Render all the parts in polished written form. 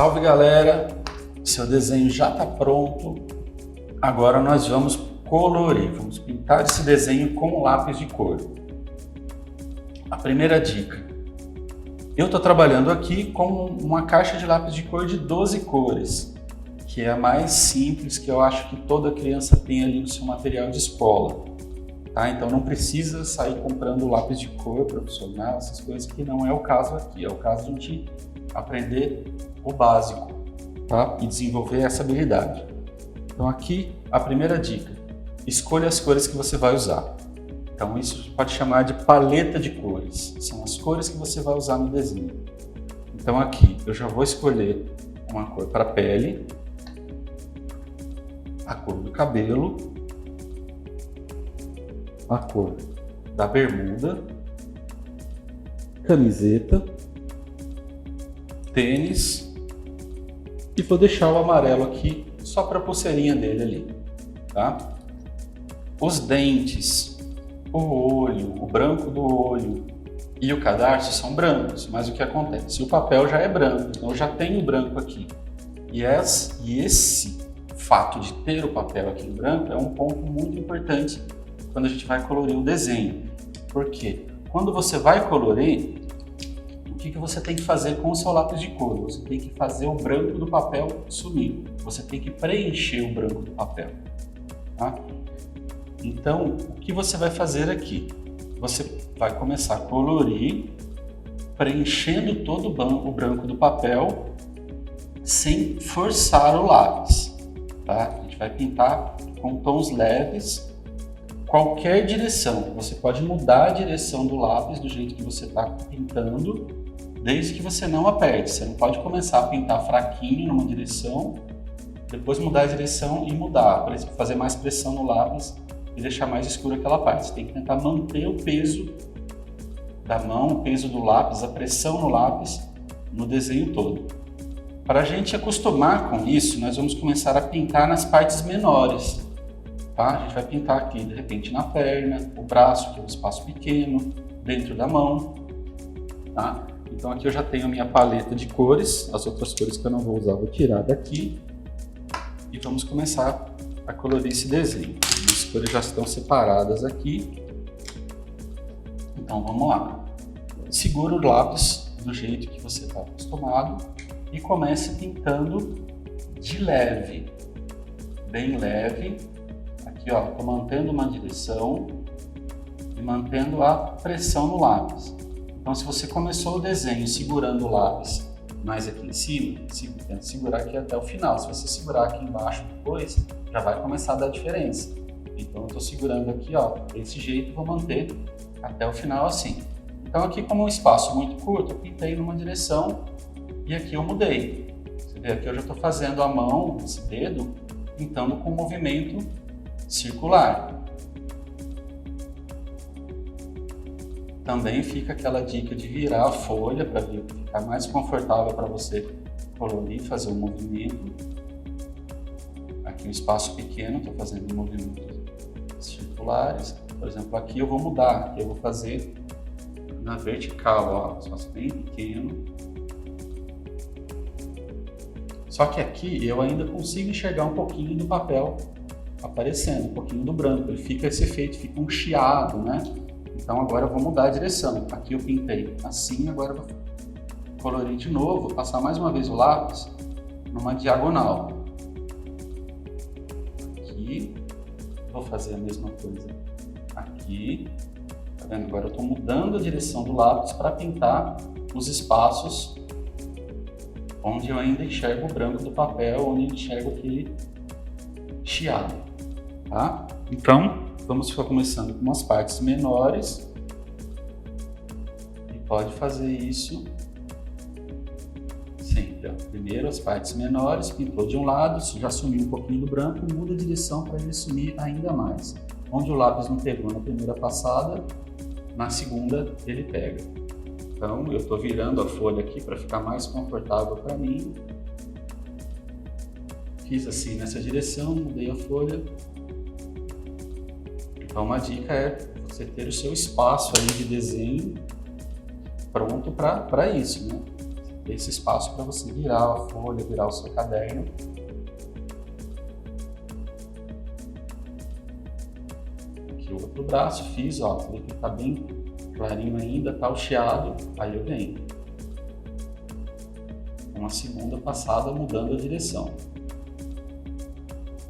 Salve galera, seu desenho já está pronto. Agora nós vamos colorir, vamos pintar esse desenho com lápis de cor. A primeira dica, eu estou trabalhando aqui com uma caixa de lápis de cor de 12 cores, que é a mais simples, que eu acho que toda criança tem ali no seu material de escola. Tá? Então não precisa sair comprando lápis de cor profissional, essas coisas, que não é o caso aqui. É o caso de a gente aprender o básico, tá? E desenvolver essa habilidade. Então aqui a primeira dica, escolha as cores que você vai usar. Então isso pode chamar de paleta de cores, são as cores que você vai usar no desenho. Então aqui eu já vou escolher uma cor para pele, a cor do cabelo, a cor da bermuda, camiseta, tênis e vou deixar o amarelo aqui só para a pulseirinha dele ali, tá? Os dentes, o olho, o branco do olho e o cadarço são brancos, mas o que acontece? O papel já é branco, então eu já tenho branco aqui. E esse fato de ter o papel aqui em branco é um ponto muito importante quando a gente vai colorir o desenho. Por quê? Quando você vai colorir, o que você tem que fazer com o seu lápis de cor? Você tem que fazer o branco do papel sumir. Você tem que preencher o branco do papel. Tá? Então, o que você vai fazer aqui? Você vai começar a colorir, preenchendo todo o branco do papel, sem forçar o lápis. Tá? A gente vai pintar com tons leves, qualquer direção. Você pode mudar a direção do lápis do jeito que você está pintando, desde que você não aperte. Você não pode começar a pintar fraquinho numa direção, depois mudar a direção e mudar, por exemplo, fazer mais pressão no lápis e deixar mais escuro aquela parte. Você tem que tentar manter o peso da mão, o peso do lápis, a pressão no lápis, no desenho todo. Para a gente acostumar com isso, nós vamos começar a pintar nas partes menores. Tá? A gente vai pintar aqui, de repente, na perna, o braço, que é um espaço pequeno, dentro da mão. Tá? Então aqui eu já tenho a minha paleta de cores, as outras cores que eu não vou usar eu vou tirar daqui. E vamos começar a colorir esse desenho. As cores já estão separadas aqui. Então vamos lá. Segura o lápis do jeito que você está acostumado e comece pintando de leve, bem leve. Aqui ó, estou mantendo uma direção e mantendo a pressão no lápis. Então se você começou o desenho segurando o lápis mais aqui em cima, tenta segurar aqui até o final. Se você segurar aqui embaixo depois, já vai começar a dar diferença. Então eu estou segurando aqui ó, desse jeito e vou manter até o final assim. Então aqui, como é um espaço muito curto, eu pintei numa direção e aqui eu mudei. Você vê, aqui eu já estou fazendo a mão, esse dedo, pintando com movimento circular. Também fica aquela dica de virar a folha para ficar mais confortável para você colorir, fazer um movimento. Aqui um espaço pequeno, estou fazendo movimentos circulares. Por exemplo, aqui eu vou mudar, aqui eu vou fazer na vertical, ó, espaço bem pequeno. Só que aqui eu ainda consigo enxergar um pouquinho do papel aparecendo, um pouquinho do branco. Ele fica esse efeito, fica um chiado, né? Então agora eu vou mudar a direção. Aqui eu pintei assim, agora eu vou colorir de novo, vou passar mais uma vez o lápis numa diagonal. Aqui, vou fazer a mesma coisa aqui. Tá vendo? Agora eu estou mudando a direção do lápis para pintar os espaços onde eu ainda enxergo o branco do papel, onde eu enxergo aquele chiado. Tá? Então, vamos ficar começando com umas partes menores e pode fazer isso sempre. Ó. Primeiro as partes menores, pintou de um lado, já sumiu um pouquinho do branco, muda a direção para ele sumir ainda mais. Onde o lápis não pegou na primeira passada, na segunda ele pega. Então eu estou virando a folha aqui para ficar mais confortável para mim. Fiz assim nessa direção, mudei a folha. Então uma dica é você ter o seu espaço aí de desenho pronto para isso, né? ter esse espaço para você virar a folha, virar o seu caderno. Aqui o outro braço, fiz, ó, ele tá bem clarinho ainda, tá o chiado, aí eu venho. Uma segunda passada mudando a direção.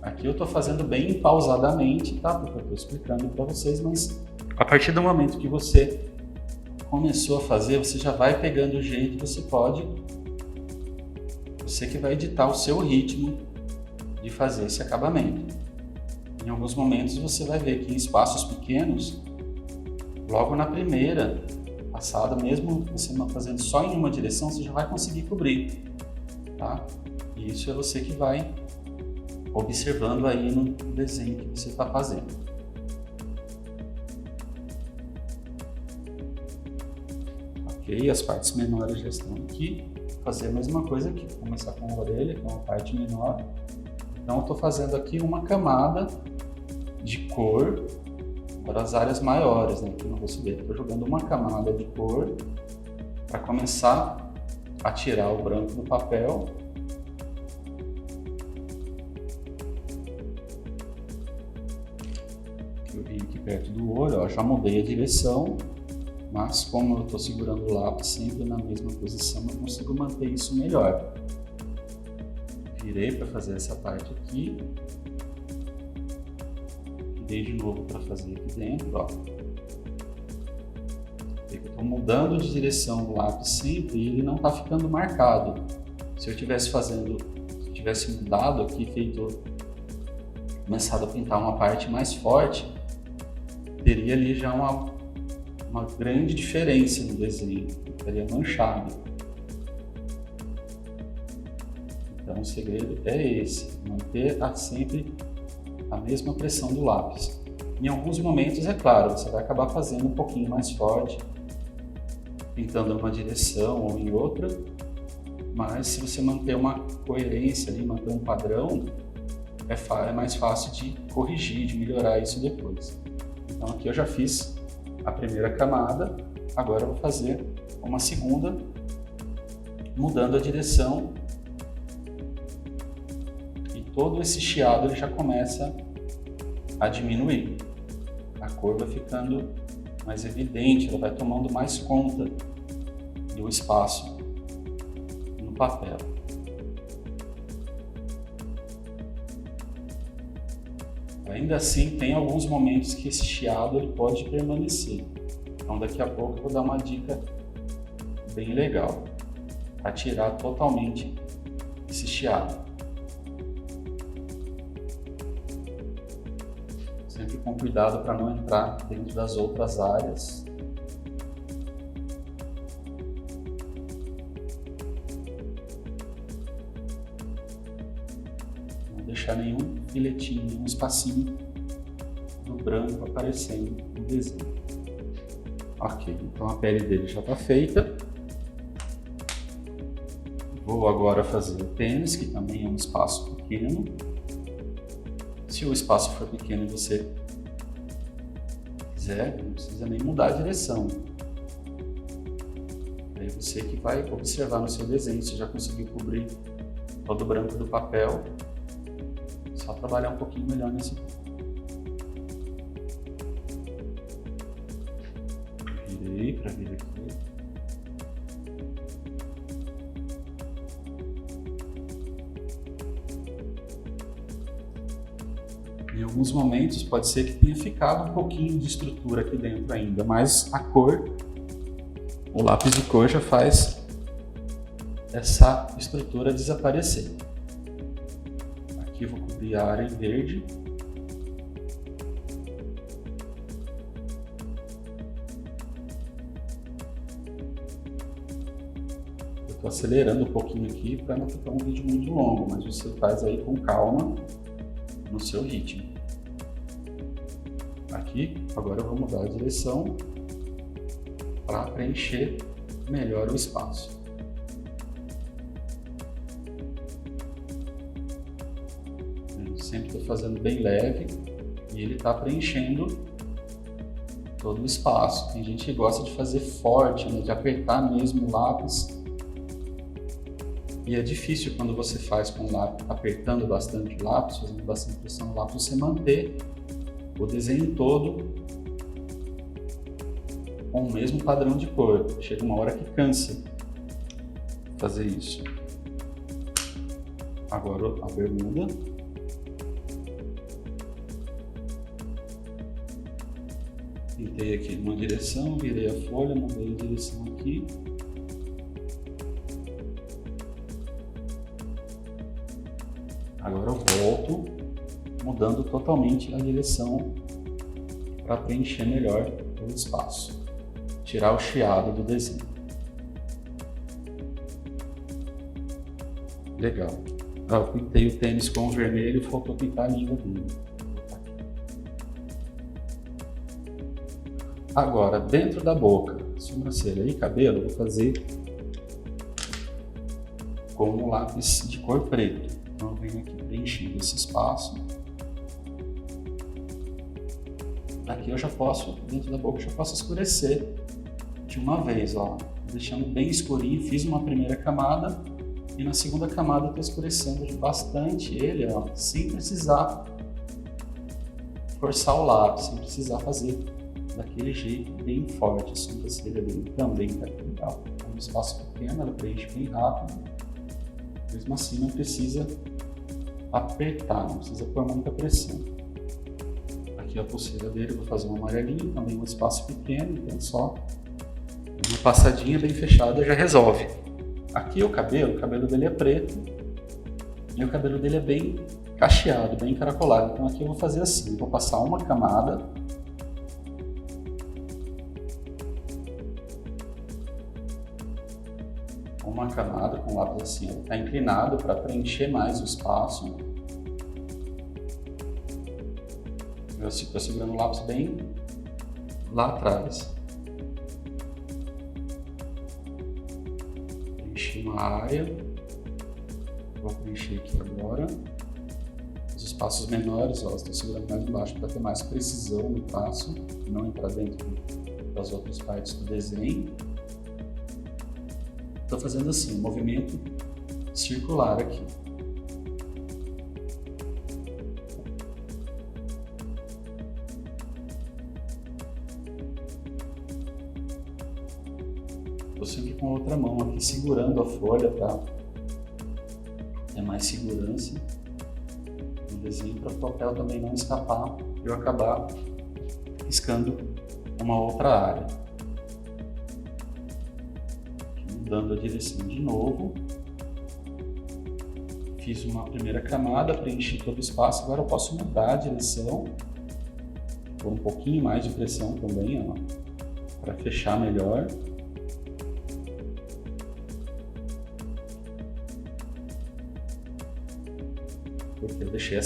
Aqui eu tô fazendo bem pausadamente, tá? Porque eu tô explicando para vocês, mas a partir do momento que você começou a fazer, você já vai pegando o jeito, você que vai editar o seu ritmo de fazer esse acabamento. Em alguns momentos você vai ver que em espaços pequenos, logo na primeira passada, mesmo você fazendo só em uma direção, você já vai conseguir cobrir, tá? E isso é você que vai observando aí no desenho que você está fazendo. Ok, as partes menores já estão aqui. Vou fazer a mesma coisa aqui, vou começar com a orelha, que é uma parte menor. Então eu estou fazendo aqui uma camada de cor para as áreas maiores, né? Aqui no rosto dele, estou jogando uma camada de cor para começar a tirar o branco do papel. Eu vim aqui perto do olho, ó, já mudei a direção, mas como eu estou segurando o lápis sempre na mesma posição, eu consigo manter isso melhor. Virei para fazer essa parte aqui. Virei de novo para fazer aqui dentro, ó. Eu estou mudando de direção o lápis sempre e ele não está ficando marcado. Se eu tivesse mudado aqui, começado a pintar uma parte mais forte, teria ali já uma grande diferença no desenho, estaria manchado. Então o segredo é esse, manter sempre a mesma pressão do lápis. Em alguns momentos, é claro, você vai acabar fazendo um pouquinho mais forte, pintando numa direção ou em outra, mas se você manter uma coerência ali, manter um padrão, é mais fácil de corrigir, de melhorar isso depois. Então aqui eu já fiz a primeira camada, agora eu vou fazer uma segunda, mudando a direção, e todo esse chiado ele já começa a diminuir. A cor vai ficando mais evidente, ela vai tomando mais conta do espaço no papel. Ainda assim, tem alguns momentos que esse chiado ele pode permanecer. Então daqui a pouco eu vou dar uma dica bem legal para tirar totalmente esse chiado. Sempre com cuidado para não entrar dentro das outras áreas. Não deixar nenhum filetinho, nenhum espacinho do branco aparecendo no desenho. Ok, então a pele dele já está feita. Vou agora fazer o tênis, que também é um espaço pequeno. Se o espaço for pequeno e você quiser, não precisa nem mudar a direção. Aí você que vai observar no seu desenho, se já conseguiu cobrir todo o branco do papel, só trabalhar um pouquinho melhor nesse ponto. Virei para vir aqui. Em alguns momentos pode ser que tenha ficado um pouquinho de estrutura aqui dentro ainda, mas a cor, o lápis de cor já faz essa estrutura desaparecer. Aqui eu vou cobrir a área em verde. Eu estou acelerando um pouquinho aqui para não ficar um vídeo muito longo, mas você faz aí com calma, no seu ritmo. Aqui, agora eu vou mudar a direção para preencher melhor o espaço. Eu sempre estou fazendo bem leve e ele está preenchendo todo o espaço. Tem gente que gosta de fazer forte, né, de apertar mesmo o lápis E é difícil quando você faz com o lápis, apertando bastante o lápis, fazendo bastante pressão no lápis, você manter o desenho todo com o mesmo padrão de cor. Chega uma hora que cansa fazer isso. Agora a bermuda. Pintei aqui numa direção, virei a folha, mudei a direção aqui. Agora eu volto, mudando totalmente a direção para preencher melhor o espaço. Tirar o chiado do desenho. Legal. Eu pintei o tênis com o vermelho e faltou pintar a língua dele. Agora, dentro da boca, sobrancelha e cabelo, eu vou fazer com um lápis de cor preto. Então eu venho aqui preenchendo esse espaço. Aqui eu já posso, dentro da boca, eu já posso escurecer de uma vez, ó. Deixando bem escurinho, fiz uma primeira camada e na segunda camada eu estou escurecendo bastante ele, ó, sem precisar forçar o lápis, sem precisar fazer daquele jeito bem forte. A sobrancelha dele também tá legal. É um espaço pequeno, ela preenche bem rápido. Mesmo assim não precisa apertar, não precisa pôr muita pressão. Aqui a pulseira dele, eu vou fazer um amarelinho, também um espaço pequeno, então só uma passadinha bem fechada já resolve. Aqui o cabelo dele é preto e o cabelo dele é bem cacheado, bem encaracolado. Então aqui eu vou fazer assim, vou passar uma camada. Uma camada com o lápis assim, ele está inclinado para preencher mais o espaço. Eu estou segurando o lápis bem lá atrás. Preenchi uma área. Vou preencher aqui agora. Os espaços menores, ó, estou segurando mais embaixo para ter mais precisão no traço, não entrar dentro das outras partes do desenho. Estou fazendo assim, um movimento circular aqui. Estou sempre com a outra mão aqui segurando a folha, tá? É mais segurança no desenho para o papel também não escapar e eu acabar riscando uma outra área. Mudando a direção de novo. Fiz uma primeira camada, preenchi todo o espaço, agora eu posso mudar a direção. Pôr um pouquinho mais de pressão também, ó, para fechar melhor. Porque eu deixei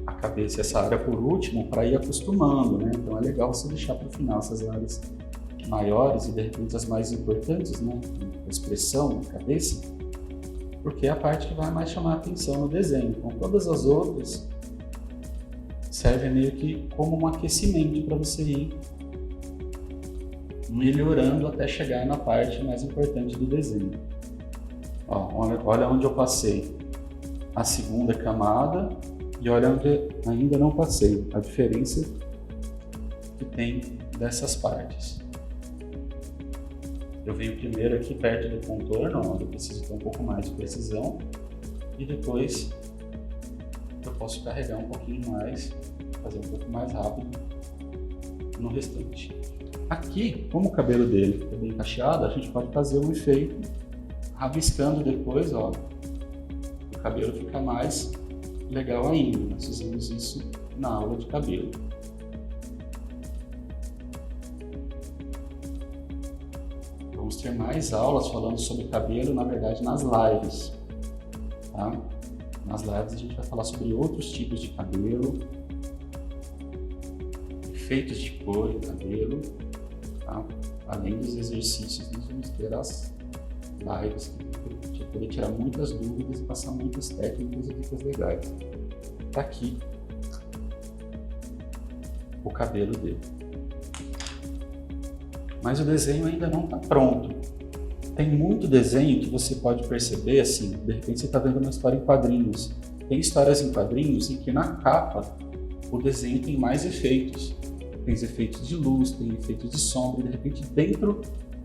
a cabeça e essa área por último para ir acostumando, né? Então é legal você deixar para o final essas áreas maiores e de repente as mais importantes, né? A expressão, a cabeça, porque é a parte que vai mais chamar a atenção no desenho. Então todas as outras servem meio que como um aquecimento para você ir melhorando até chegar na parte mais importante do desenho. Ó, olha onde eu passei a segunda camada e olha onde ainda não passei, a diferença que tem dessas partes. Eu venho primeiro aqui perto do contorno, onde eu preciso ter um pouco mais de precisão, e depois eu posso carregar um pouquinho mais, fazer um pouco mais rápido no restante. Aqui, como o cabelo dele fica bem cacheado, a gente pode fazer um efeito rabiscando depois, ó, o cabelo fica mais legal ainda. Nós fizemos isso na aula de cabelo. Vamos ter mais aulas falando sobre cabelo, na verdade, nas lives, tá? Nas lives a gente vai falar sobre outros tipos de cabelo, efeitos de cor do cabelo, tá? Além dos exercícios, nós vamos ter as lives para poder tirar muitas dúvidas e passar muitas técnicas e dicas legais. Tá aqui o cabelo dele. Mas o desenho ainda não está pronto. Tem muito desenho que você pode perceber, assim, de repente você está vendo uma história em quadrinhos. Tem histórias em quadrinhos em que na capa o desenho tem mais efeitos. Tem efeitos de luz, tem efeitos de sombra, e de repente dentro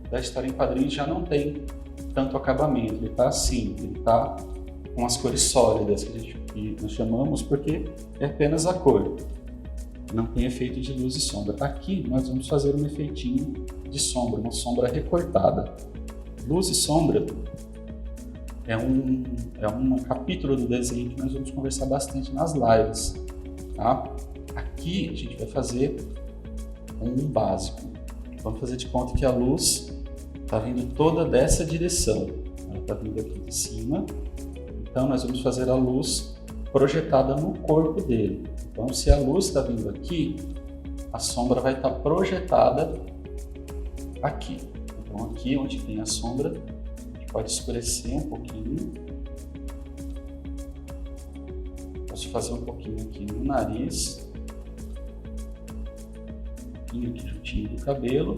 da história em quadrinhos já não tem tanto acabamento. Ele está assim, ele está com as cores sólidas que nós chamamos, porque é apenas a cor. Não tem efeito de luz e sombra. Aqui nós vamos fazer um efeitinho de sombra, uma sombra recortada. Luz e sombra é um capítulo do desenho que nós vamos conversar bastante nas lives, tá? Aqui a gente vai fazer um básico. Vamos fazer de conta que a luz está vindo toda dessa direção. Ela está vindo aqui de cima. Então nós vamos fazer a luz projetada no corpo dele. Então se a luz está vindo aqui, a sombra vai estar projetada aqui. Então aqui onde tem a sombra, a gente pode escurecer um pouquinho. Posso fazer um pouquinho aqui no nariz. Um pouquinho aqui juntinho do cabelo.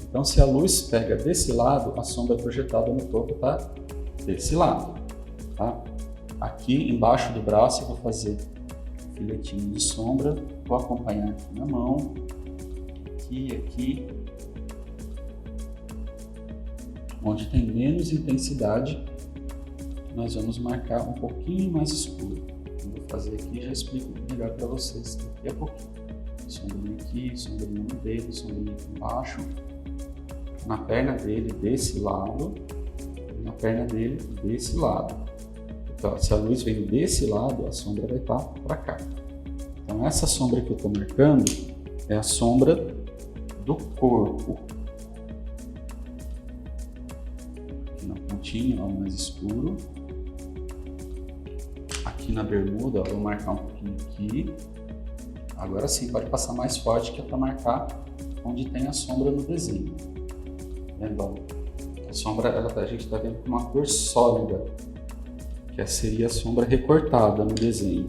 Então se a luz pega desse lado, a sombra projetada no corpo está desse lado. Tá? Aqui embaixo do braço eu vou fazer um filetinho de sombra. Vou acompanhar aqui na mão. Aqui. Onde tem menos intensidade, nós vamos marcar um pouquinho mais escuro. Eu vou fazer aqui e já explico melhor para vocês daqui a pouquinho. Sombrinha aqui, sombrinha no dedo, sombrinha aqui embaixo, na perna dele desse lado, e na perna dele desse lado. Então, se a luz vem desse lado, a sombra vai estar para cá. Então essa sombra que eu estou marcando é a sombra do corpo. Ó, mais escuro. Aqui na bermuda, ó, vou marcar um pouquinho aqui. Agora sim, pode passar mais forte, que é para marcar onde tem a sombra no desenho. Vendo? A sombra, a gente está vendo com uma cor sólida, que seria a sombra recortada no desenho.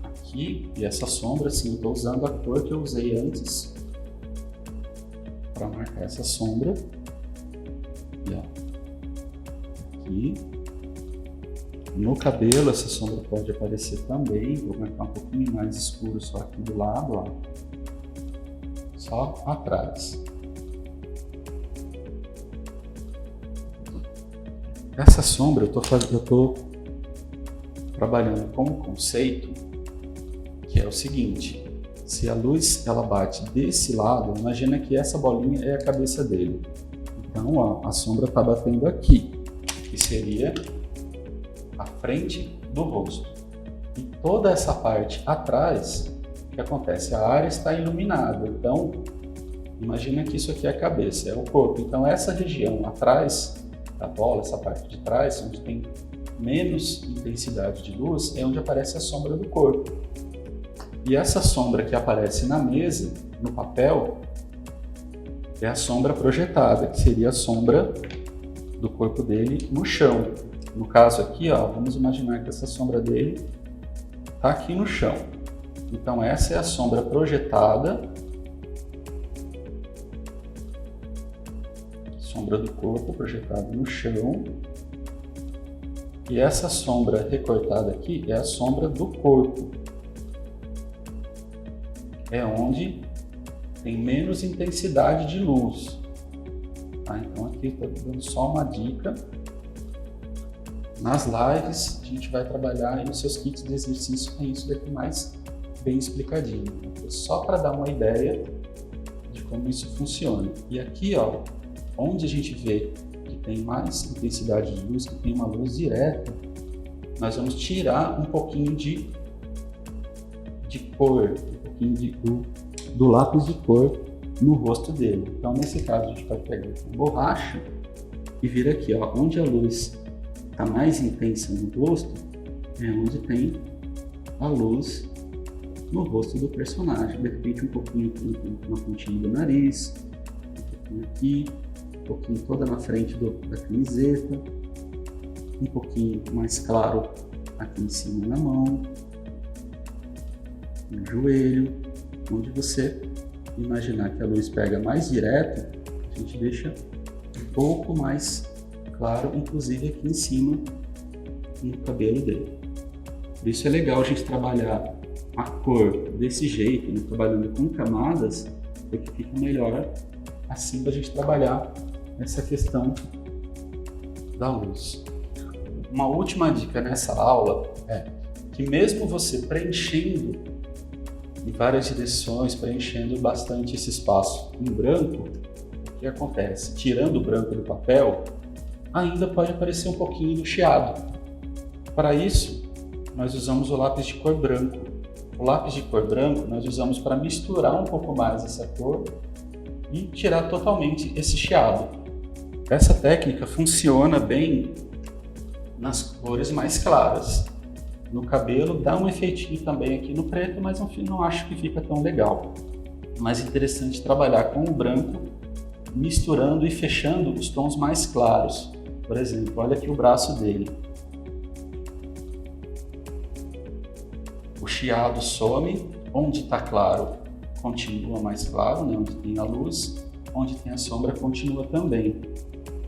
Aqui, e essa sombra, sim, eu estou usando a cor que eu usei antes para marcar essa sombra. E, ó. Aqui. No cabelo, essa sombra pode aparecer também. Vou marcar um pouquinho mais escuro só aqui do lado, ó. Só atrás. Essa sombra eu tô trabalhando com um conceito que é o seguinte: se a luz ela bate desse lado, imagina que essa bolinha é a cabeça dele. Então, ó, a sombra está batendo aqui, que seria a frente do rosto. E toda essa parte atrás, o que acontece? A área está iluminada. Então, imagina que isso aqui é a cabeça, é o corpo. Então, essa região atrás da bola, essa parte de trás, onde tem menos intensidade de luz, é onde aparece a sombra do corpo. E essa sombra que aparece na mesa, no papel, é a sombra projetada, que seria a sombra do corpo dele no chão. No caso aqui, ó, vamos imaginar que essa sombra dele está aqui no chão. Então essa é a sombra projetada, sombra do corpo projetada no chão. E essa sombra recortada aqui é a sombra do corpo. É onde tem menos intensidade de luz. Tá? Então aqui estou dando só uma dica. Nas lives a gente vai trabalhar e nos seus kits de exercício tem isso daqui mais bem explicadinho. Então, só para dar uma ideia de como isso funciona. E aqui, ó, onde a gente vê que tem mais intensidade de luz, que tem uma luz direta, nós vamos tirar um pouquinho de cor, um pouquinho do lápis de cor no rosto dele. Então, nesse caso, a gente vai pegar a borracha e vir aqui, ó, onde a luz está mais intensa no rosto, é onde tem a luz no rosto do personagem. De repente, um pouquinho na pontinha do nariz, um pouquinho aqui, um pouquinho toda na frente da camiseta, um pouquinho mais claro aqui em cima na mão, no joelho. Onde você imaginar que a luz pega mais direto, a gente deixa um pouco mais claro, inclusive aqui em cima no cabelo dele. Por isso é legal a gente trabalhar a cor desse jeito, né? Trabalhando com camadas, porque fica melhor assim para a gente trabalhar essa questão da luz. Uma última dica nessa aula é que mesmo você preenchendo em várias direções, preenchendo bastante esse espaço em branco, o que acontece? Tirando o branco do papel, ainda pode aparecer um pouquinho do chiado. Para isso, nós usamos o lápis de cor branco. O lápis de cor branco nós usamos para misturar um pouco mais essa cor e tirar totalmente esse chiado. Essa técnica funciona bem nas cores mais claras. No cabelo dá um efeitinho também aqui no preto, mas no fim não acho que fica tão legal. Mais interessante trabalhar com o branco, misturando e fechando os tons mais claros. Por exemplo, olha aqui o braço dele. O chiado some, onde está claro continua mais claro, né? Onde tem a luz, onde tem a sombra continua também.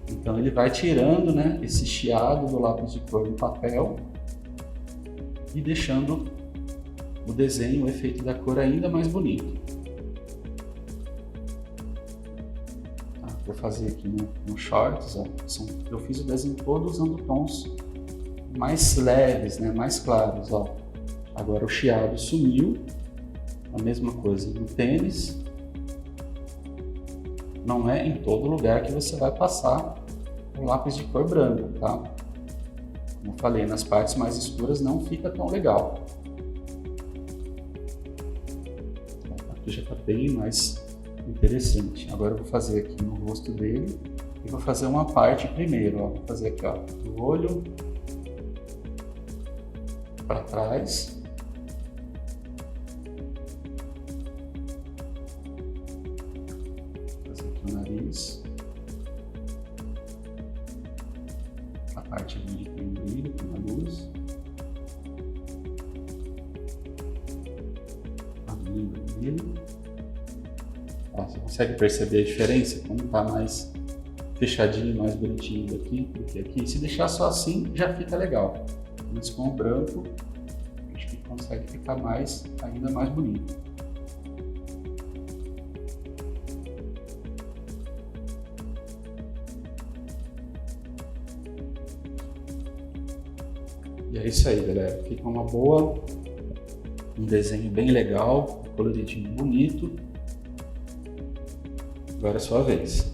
Então ele vai tirando, né, esse chiado do lápis de cor no papel e deixando o desenho, o efeito da cor ainda mais bonito. Tá, vou fazer aqui no shorts, ó, eu fiz o desenho todo usando tons mais leves, né, mais claros, ó. Agora o chiado sumiu, a mesma coisa no tênis. Não é em todo lugar que você vai passar um lápis de cor branco, tá? Como eu falei, nas partes mais escuras não fica tão legal. Aqui já está bem mais interessante. Agora eu vou fazer aqui no rosto dele e vou fazer uma parte primeiro, ó. Vou fazer aqui, ó, do olho para trás. O nariz, a parte onde tem o brilho, com a luz, a língua dele. Ó, você consegue perceber a diferença? Como está mais fechadinho, mais bonitinho daqui do que aqui. Se deixar só assim, já fica legal. Mas com o branco, acho que consegue ficar ainda mais bonito. E é isso aí, galera. Fica um desenho bem legal, coloridinho bonito. Agora é a sua vez.